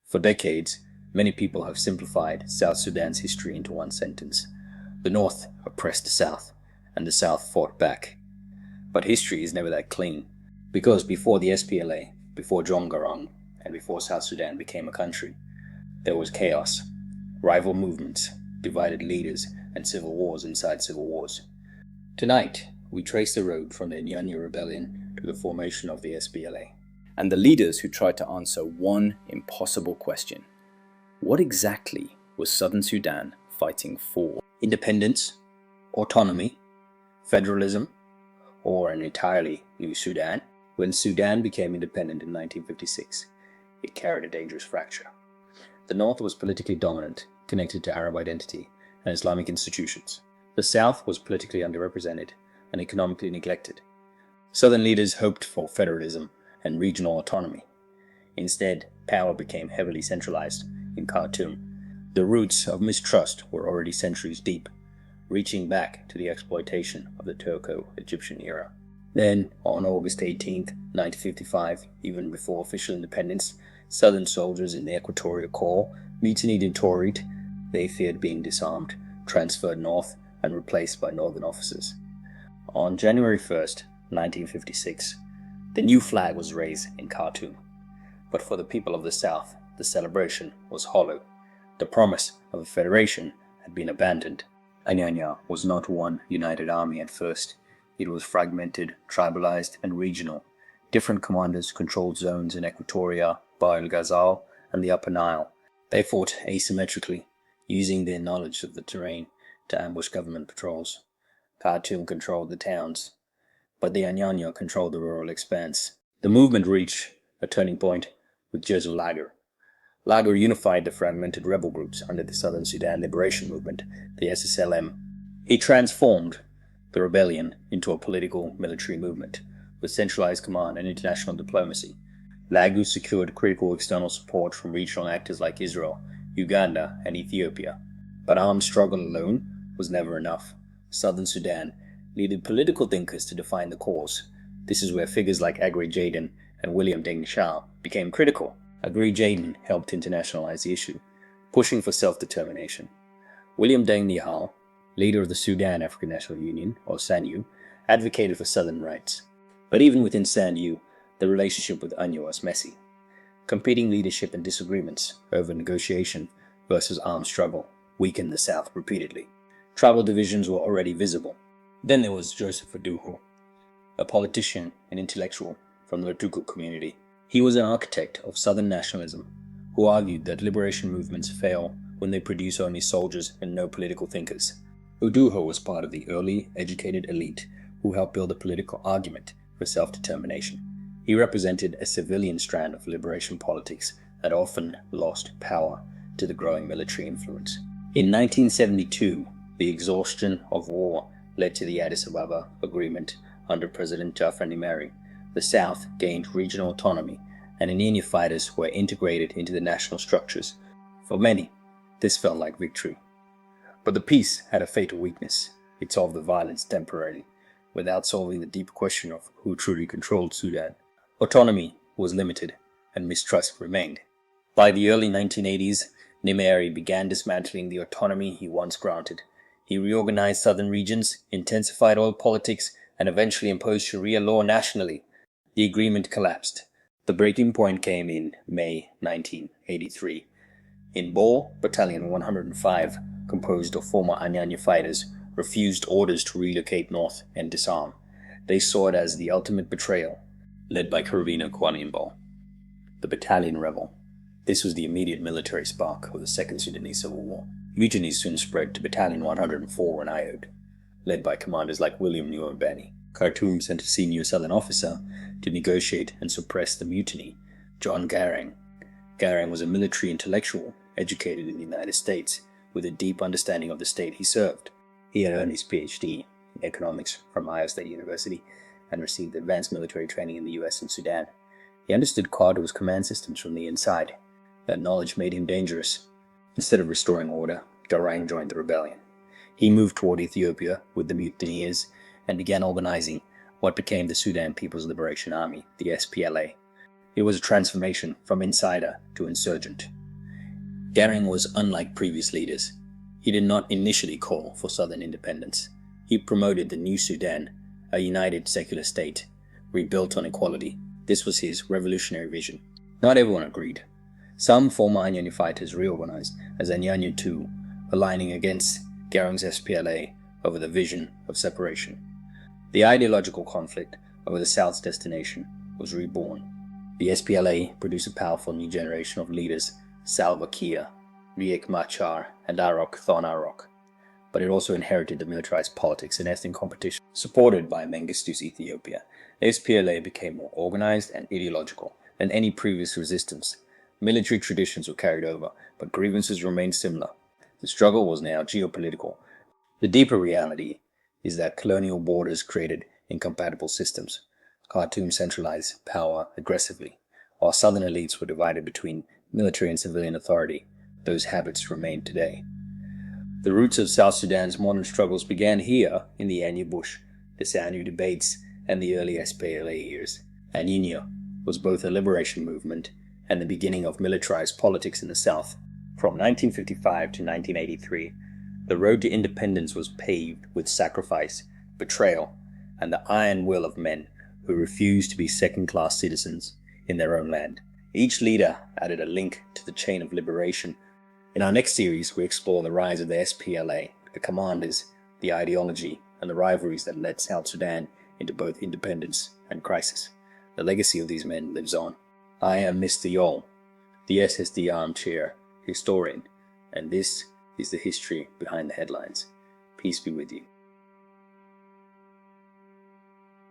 For decades, many people have simplified South Sudan's history into one sentence. The North oppressed the South, and the South fought back. But history is never that clean, because before the SPLA, before John Garang, and before South Sudan became a country, there was chaos, rival movements, divided leaders, and civil wars inside civil wars. Tonight, we trace the road from the Nyanya Rebellion to the formation of the SPLA. And the leaders who tried to answer one impossible question. What exactly was Southern Sudan fighting for? Independence, autonomy, federalism, or an entirely new Sudan? When Sudan became independent in 1956, it carried a dangerous fracture. The North was politically dominant, connected to Arab identity and Islamic institutions. The South was politically underrepresented and economically neglected. Southern leaders hoped for federalism and regional autonomy. Instead, power became heavily centralized in Khartoum. The roots of mistrust were already centuries deep, reaching back to the exploitation of the Turco-Egyptian era. Then, on August 18, 1955, even before official independence, Southern soldiers in the Equatorial Corps mutinied in Torit. They feared being disarmed, transferred north, and replaced by Northern officers. On January 1, 1956, the new flag was raised in Khartoum. But for the people of the South, the celebration was hollow. The promise of a federation had been abandoned. Anyanya was not one united army at first. It was fragmented, tribalized, and regional. Different commanders controlled zones in Equatoria, Bahr el Ghazal, and the Upper Nile. They fought asymmetrically, using their knowledge of the terrain to ambush government patrols. Khartoum controlled the towns, but the Anyanya controlled the rural expanse. The movement reached a turning point with Joseph Lager. Lager unified the fragmented rebel groups under the Southern Sudan Liberation Movement, the SSLM. He transformed the rebellion into a political military movement with centralized command and international diplomacy. Lager secured critical external support from regional actors like Israel, Uganda, and Ethiopia. But armed struggle alone was never enough. Southern Sudan needed political thinkers to define the cause. This is where figures like Agri Jayden and William Deng Shao became critical. Agri Jayden helped internationalize the issue, pushing for self-determination. William Deng Nial, leader of the Sudan African National Union, or SANU, advocated for Southern rights. But even within SANU, the relationship with UNYA was messy. Competing leadership and disagreements over negotiation versus armed struggle weakened the South repeatedly. Tribal divisions were already visible. Then there was Joseph Aduho, a politician and intellectual from the Lutuku community. He was an architect of Southern nationalism, who argued that liberation movements fail when they produce only soldiers and no political thinkers. Uduho was part of the early, educated elite who helped build a political argument for self-determination. He represented a civilian strand of liberation politics that often lost power to the growing military influence. In 1972, the exhaustion of war led to the Addis Ababa Agreement under President Jaafar Nimeri. The South gained regional autonomy, and Anyanya fighters were integrated into the national structures. For many, this felt like victory. But the peace had a fatal weakness. It solved the violence temporarily, without solving the deep question of who truly controlled Sudan. Autonomy was limited, and mistrust remained. By the early 1980s, Nimeri began dismantling the autonomy he once granted. He reorganized southern regions, intensified oil politics, and eventually imposed Sharia law nationally. The agreement collapsed. The breaking point came in May 1983. In Bor, Battalion 105, composed of former Anyanya fighters, refused orders to relocate north and disarm. They saw it as the ultimate betrayal, led by Karabina Kwanimbal, the battalion rebel. This was the immediate military spark of the Second Sudanese Civil War. Mutinies soon spread to Battalion 104 in Iod, led by commanders like William Nyumbani. Khartoum sent a senior Southern officer to negotiate and suppress the mutiny, John Garang. Garang was a military intellectual, educated in the United States, with a deep understanding of the state he served. He had earned his PhD in economics from Ohio State University and received advanced military training in the US and Sudan. He understood Carter's command systems from the inside. That knowledge made him dangerous. Instead of restoring order, Garang joined the rebellion. He moved toward Ethiopia with the mutineers and began organizing what became the Sudan People's Liberation Army, the SPLA. It was a transformation from insider to insurgent. Goering was unlike previous leaders. He did not initially call for southern independence. He promoted the new Sudan, a united secular state, rebuilt on equality. This was his revolutionary vision. Not everyone agreed. Some former Anyanya fighters reorganized as Anyanya II, aligning against Goering's SPLA over the vision of separation. The ideological conflict over the South's destination was reborn. The SPLA produced a powerful new generation of leaders, Salva Kiir, Riek Machar, and Arok Thon Arok. But it also inherited the militarized politics and ethnic competition. Supported by Mengistu's Ethiopia, the SPLA became more organized and ideological than any previous resistance. Military traditions were carried over, but grievances remained similar. The struggle was now geopolitical. The deeper reality is that colonial borders created incompatible systems. Khartoum centralized power aggressively, while southern elites were divided between military and civilian authority. Those habits remain today. The roots of South Sudan's modern struggles began here in the Anya Bush, the Sanu debates, and the early SPLA years. Anyanya was both a liberation movement and the beginning of militarized politics in the South. From 1955 to 1983, the road to independence was paved with sacrifice, betrayal, and the iron will of men who refused to be second-class citizens in their own land. Each leader added a link to the chain of liberation. In our next series, we explore the rise of the SPLA, the commanders, the ideology, and the rivalries that led South Sudan into both independence and crisis. The legacy of these men lives on. I am Mr. Yol, the SSD Armchair historian, and this is the history behind the headlines. Peace be with you.